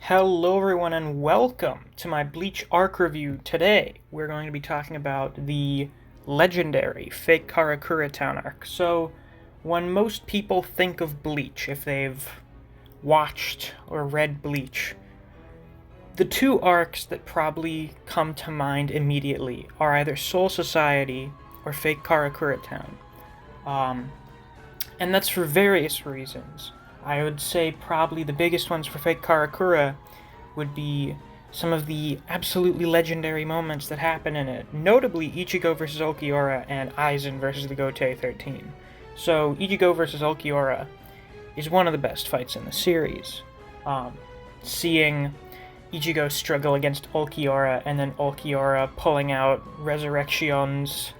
Hello everyone and welcome to my Bleach arc review. Today we're going to be talking about the legendary fake Karakura town arc. So when most people think of Bleach, if they've watched or read Bleach, the two arcs that probably come to mind immediately are either Soul Society or fake Karakura town. Um, and that's for various reasons. I would say probably the biggest ones for fake Karakura would be some of the absolutely legendary moments that happen in it, notably Ichigo versus Ulquiorra and Aizen versus the Gotei 13. So Ichigo versus Ulquiorra is one of the best fights in the series. Seeing Ichigo struggle against Ulquiorra and then Ulquiorra pulling out Resurrections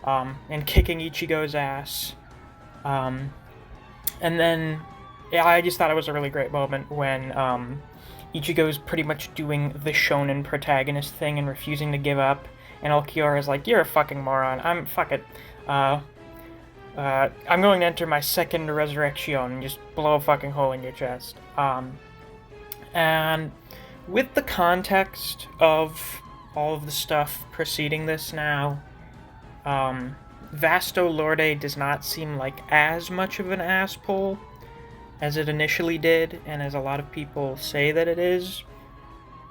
and kicking Ichigo's ass. And then yeah, I just thought it was a really great moment when Ichigo's pretty much doing the shonen protagonist thing and refusing to give up, and Ulquiorra's like, "You're a fucking moron. Fuck it. I'm going to enter my second resurrection and just blow a fucking hole in your chest." And with the context of all of the stuff preceding this now, Vasto Lorde does not seem like as much of an asshole as it initially did, and as a lot of people say that it is.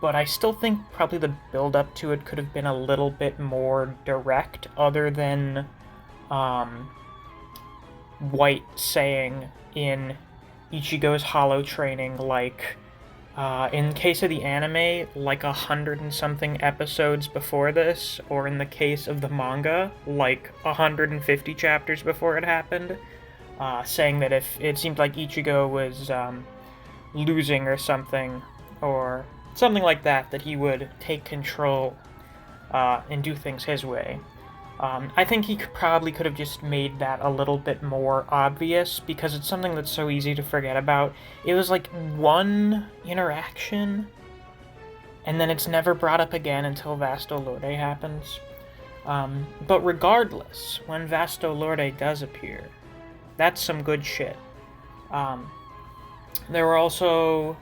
But I still think probably the build-up to it could have been a little bit more direct, other than White saying in Ichigo's hollow training, like, in case of the anime, like 100 and something episodes before this, or in the case of the manga, like 150 chapters before it happened, saying that if it seemed like Ichigo was losing or something like that, that he would take control and do things his way. I think he probably could have just made that a little bit more obvious, because it's something that's so easy to forget about. It was like one interaction, and then it's never brought up again until Vasto Lorde happens. But regardless, when Vasto Lorde does appear, that's some good shit. There were also...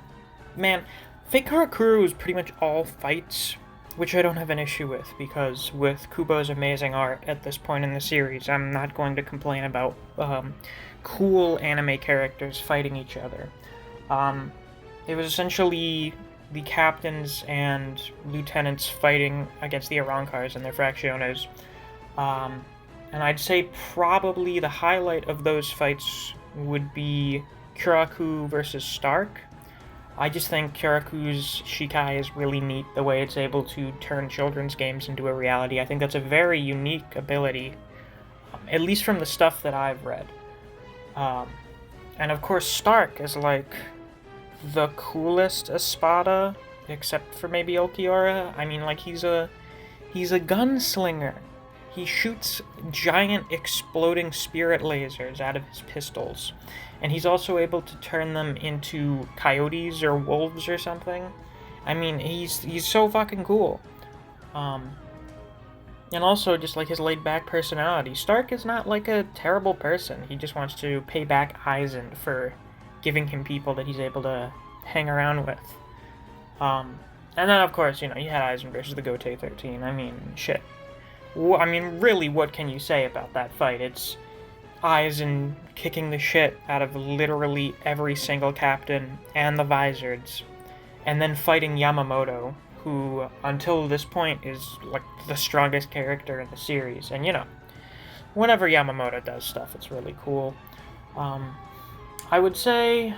Man, Fake Karakura was pretty much all fights, which I don't have an issue with, because with Kubo's amazing art at this point in the series, I'm not going to complain about cool anime characters fighting each other. It was essentially the captains and lieutenants fighting against the Arrancars and their fracciones. And I'd say probably the highlight of those fights would be Kiraku versus Stark. I just think Kiraku's Shikai is really neat, the way it's able to turn children's games into a reality. I think that's a very unique ability, at least from the stuff that I've read. And of course Stark is like the coolest Espada, except for maybe Ulquiorra. I mean, like, he's a gunslinger. He shoots giant exploding spirit lasers out of his pistols, and he's also able to turn them into coyotes or wolves or something. I mean, he's so fucking cool. And also just like his laid-back personality. Stark is not like a terrible person. He just wants to pay back Aizen for giving him people that he's able to hang around with. And then of course, you had Aizen versus the Gotei 13. I mean, shit. I mean, really, what can you say about that fight? It's Aizen kicking the shit out of literally every single captain and the Vizards, and then fighting Yamamoto, who, until this point, is, like, the strongest character in the series. And, whenever Yamamoto does stuff, it's really cool. I would say...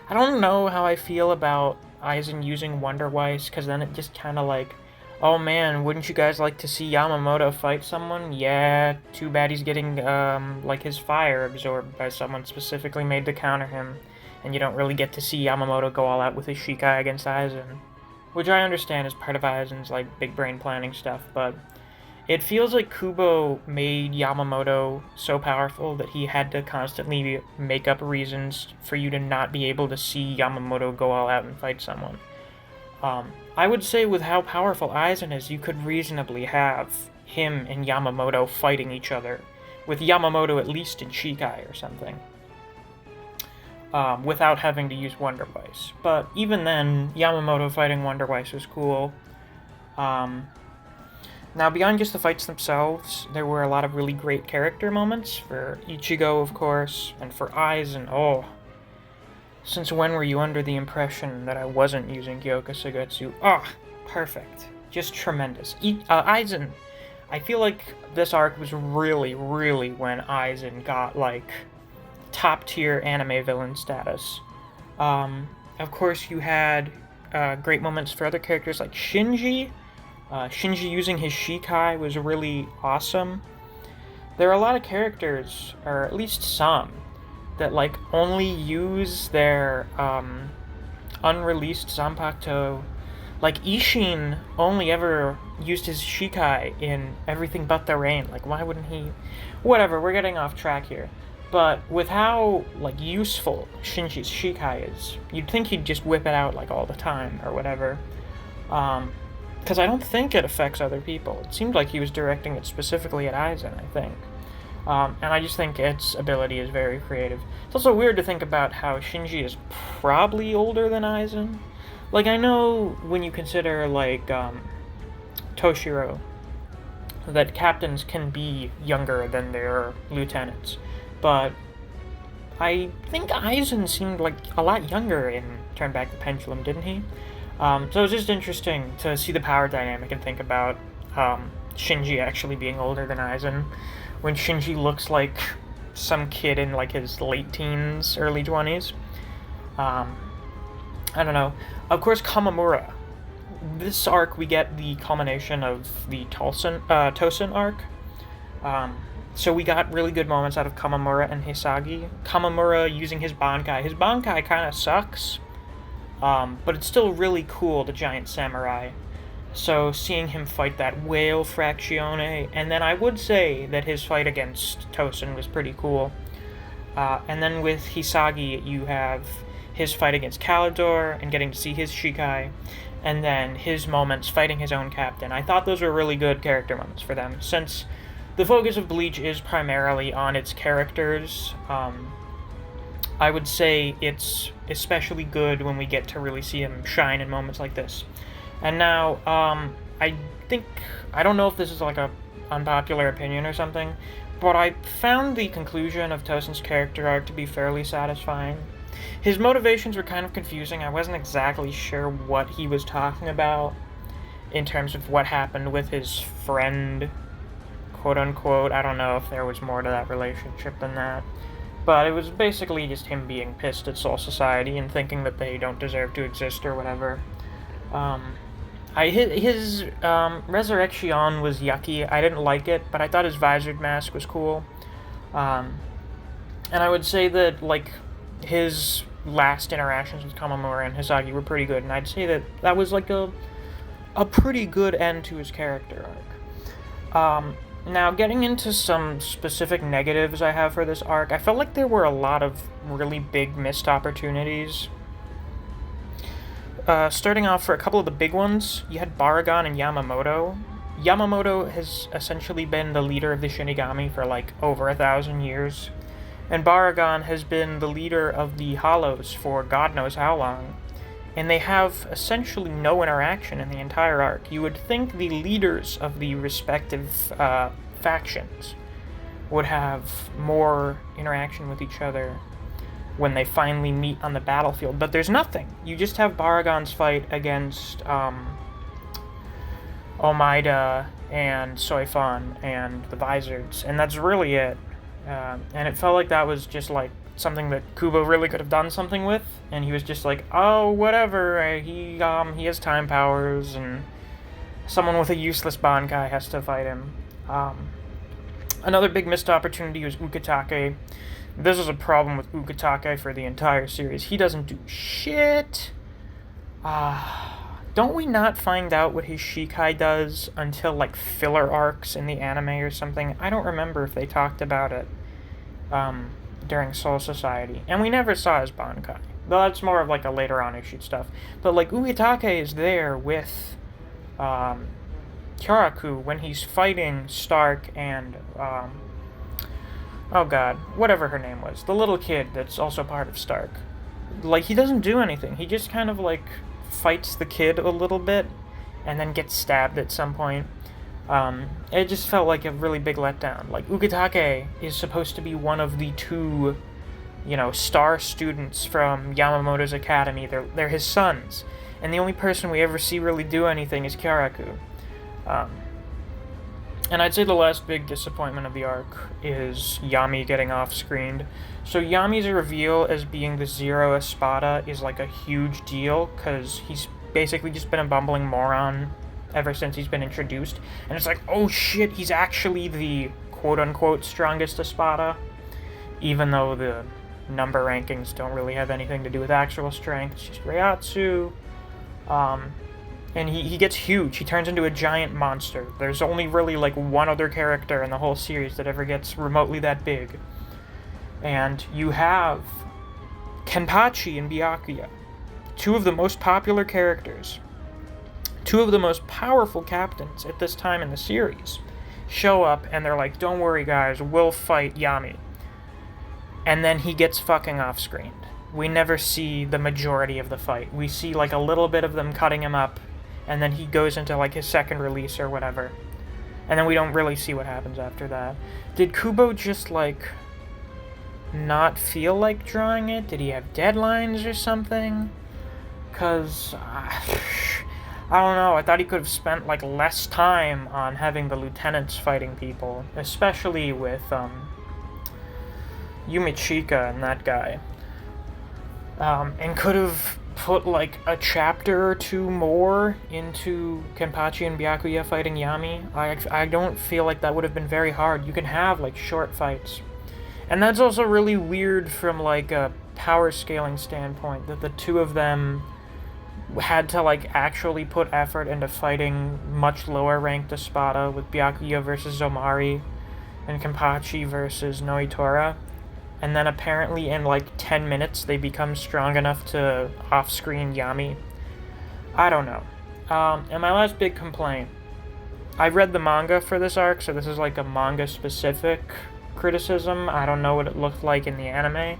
I don't know how I feel about Aizen using Wonder Weiss, because then it just kind of, like... Oh man, wouldn't you guys like to see Yamamoto fight someone? Yeah, too bad he's getting, like, his fire absorbed by someone specifically made to counter him, and you don't really get to see Yamamoto go all out with his Shikai against Aizen. Which I understand is part of Aizen's, like, big brain planning stuff, but it feels like Kubo made Yamamoto so powerful that he had to constantly make up reasons for you to not be able to see Yamamoto go all out and fight someone. I would say with how powerful Aizen is, you could reasonably have him and Yamamoto fighting each other, with Yamamoto at least in Shikai or something. without having to use Wonder Weiss. But even then, Yamamoto fighting Wonder Weiss was cool. Now, beyond just the fights themselves, there were a lot of really great character moments for Ichigo, of course, and for Aizen. Oh, since when were you under the impression that I wasn't using Gyoka Sugetsu? Ah, perfect. Just tremendous. Aizen, I feel like this arc was really, really when Aizen got, like, top-tier anime villain status. Of course, you had great moments for other characters like Shinji. Shinji using his Shikai was really awesome. There are a lot of characters, or at least some, that like only use their unreleased Zanpakuto. Like Ishin only ever used his Shikai in Everything But the Rain. Like, why wouldn't he? Whatever, we're getting off track here. But with how like useful Shinji's Shikai is, you'd think he'd just whip it out like all the time or whatever. Because I don't think it affects other people. It seemed like he was directing it specifically at Aizen, I think. And I just think its ability is very creative. It's also weird to think about how Shinji is probably older than Aizen. Like, I know when you consider, like, Toshiro, that captains can be younger than their lieutenants. But I think Aizen seemed like a lot younger in Turn Back the Pendulum, didn't he? So it's just interesting to see the power dynamic and think about Shinji actually being older than Aizen, when Shinji looks like some kid in like his late teens, early 20s. I don't know. Of course, Kamamura. This arc, we get the culmination of the Tosen arc. So we got really good moments out of Kamamura and Hisagi. Kamamura using his Bankai. His Bankai kind of sucks. But it's still really cool, the giant samurai. So seeing him fight that whale Fractione, and then I would say that his fight against Tosen was pretty cool. And then with Hisagi, you have his fight against Kalidor and getting to see his Shikai, and then his moments fighting his own captain. I thought those were really good character moments for them, since the focus of Bleach is primarily on its characters. I would say it's especially good when we get to really see him shine in moments like this. And now, I don't know if this is like a unpopular opinion or something, but I found the conclusion of Tosen's character arc to be fairly satisfying. His motivations were kind of confusing. I wasn't exactly sure what he was talking about in terms of what happened with his friend, quote-unquote. I don't know if there was more to that relationship than that. But it was basically just him being pissed at Soul Society and thinking that they don't deserve to exist or whatever. His Resurrection was yucky. I didn't like it, but I thought his visored mask was cool. And I would say that, like, his last interactions with Kamamura and Hisagi were pretty good, and I'd say that that was, like, a pretty good end to his character arc. Now, getting into some specific negatives I have for this arc, I felt like there were a lot of really big missed opportunities. Starting off, for a couple of the big ones, you had Baragon and Yamamoto. Yamamoto has essentially been the leader of the Shinigami for like over 1,000 years, and Baragon has been the leader of the Hollows for God knows how long, and they have essentially no interaction in the entire arc. You would think the leaders of the respective factions would have more interaction with each other when they finally meet on the battlefield, but there's nothing. You just have Baragon's fight against Omaida and Soifan and the Vizards, and that's really it. And it felt like that was just like something that Kubo really could have done something with, and he was just like, oh, whatever, he has time powers, and someone with a useless Bankai has to fight him. Another big missed opportunity was Ukitake. This is a problem with Ukitake for the entire series. He doesn't do shit. Don't we not find out what his Shikai does until, like, filler arcs in the anime or something? I don't remember if they talked about it during Soul Society. And we never saw his Bankai. Though that's more of, like, a later on issued stuff. But, like, Ukitake is there with Kyoraku when he's fighting Stark and oh god, whatever her name was, the little kid that's also part of Stark. Like, he doesn't do anything. He just kind of, like, fights the kid a little bit, and then gets stabbed at some point. It just felt like a really big letdown. Like, Ukitake is supposed to be one of the two, you know, star students from Yamamoto's academy. They're his sons. And the only person we ever see really do anything is Karakura. And I'd say the last big disappointment of the arc is Yami getting off-screened. So Yami's reveal as being the Zero Espada is like a huge deal, because he's basically just been a bumbling moron ever since he's been introduced. And it's like, oh shit, he's actually the quote-unquote strongest Espada, even though the number rankings don't really have anything to do with actual strength. It's just Reiatsu. And he gets huge. He turns into a giant monster. There's only really, like, one other character in the whole series that ever gets remotely that big. And you have Kenpachi and Byakuya, two of the most popular characters, two of the most powerful captains at this time in the series, show up and they're like, don't worry guys, we'll fight Yami. And then he gets fucking off-screened. We never see the majority of the fight. We see, like, a little bit of them cutting him up, and then he goes into, like, his second release or whatever. And then we don't really see what happens after that. Did Kubo just, like, not feel like drawing it? Did he have deadlines or something? Because, I don't know, I thought he could have spent, like, less time on having the lieutenants fighting people. Especially with, Yumichika and that guy. And could have put, like, a chapter or two more into Kenpachi and Byakuya fighting Yami. I don't feel like that would have been very hard. You can have, like, short fights. And that's also really weird from, like, a power scaling standpoint, that the two of them had to, like, actually put effort into fighting much lower ranked Espada, with Byakuya versus Zomari and Kenpachi versus Noitora. And then apparently in, like, 10 minutes they become strong enough to off-screen Yami. I don't know. And my last big complaint. I read the manga for this arc, so this is, like, a manga-specific criticism. I don't know what it looked like in the anime.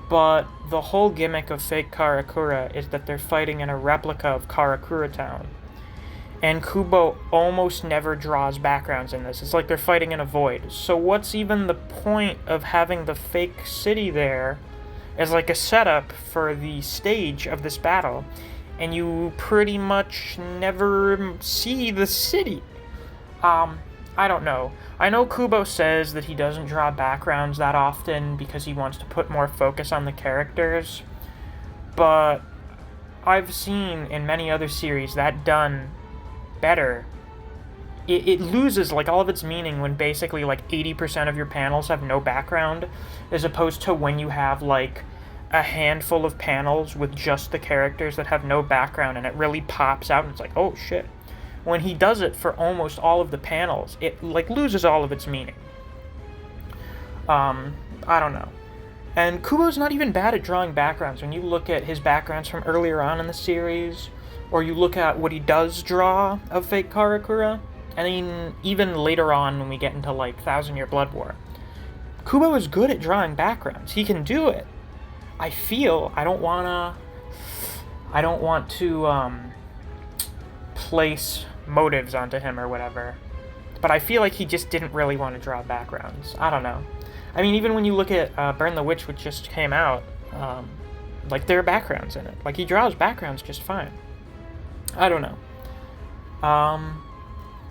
But the whole gimmick of fake Karakura is that they're fighting in a replica of Karakura Town. And Kubo almost never draws backgrounds in this. It's like they're fighting in a void. So what's even the point of having the fake city there as like a setup for the stage of this battle? And you pretty much never see the city. I don't know. I know Kubo says that he doesn't draw backgrounds that often because he wants to put more focus on the characters. But I've seen in many other series that done better. It loses, like, all of its meaning when basically, like, 80% of your panels have no background, as opposed to when you have, like, a handful of panels with just the characters that have no background, and it really pops out, and it's like, oh, shit. When he does it for almost all of the panels, it, like, loses all of its meaning. I don't know. And Kubo's not even bad at drawing backgrounds. When you look at his backgrounds from earlier on in the series, or you look at what he does draw of fake Karakura, and then even later on when we get into, like, 1,000 Year Blood War, Kubo is good at drawing backgrounds. He can do it. I don't want to place motives onto him or whatever, but I feel like he just didn't really want to draw backgrounds. I don't know. I mean, even when you look at Burn the Witch, which just came out, like, there are backgrounds in it. Like, he draws backgrounds just fine. I don't know.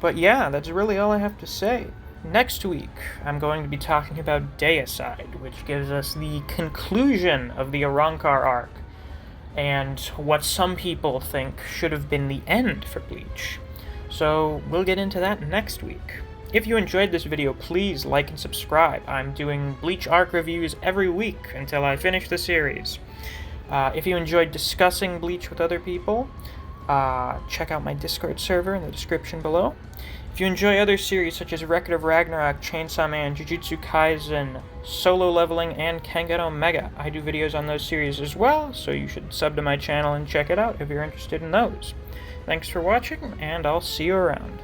But yeah, that's really all I have to say. Next week, I'm going to be talking about Deicide, which gives us the conclusion of the Arrancar arc, and what some people think should have been the end for Bleach. So, we'll get into that next week. If you enjoyed this video, please like and subscribe. I'm doing Bleach arc reviews every week until I finish the series. If you enjoyed discussing Bleach with other people, check out my Discord server in the description below. If you enjoy other series such as Record of Ragnarok, Chainsaw Man, Jujutsu Kaisen, Solo Leveling, and Kengan Omega, I do videos on those series as well, so you should sub to my channel and check it out if you're interested in those. Thanks for watching, and I'll see you around.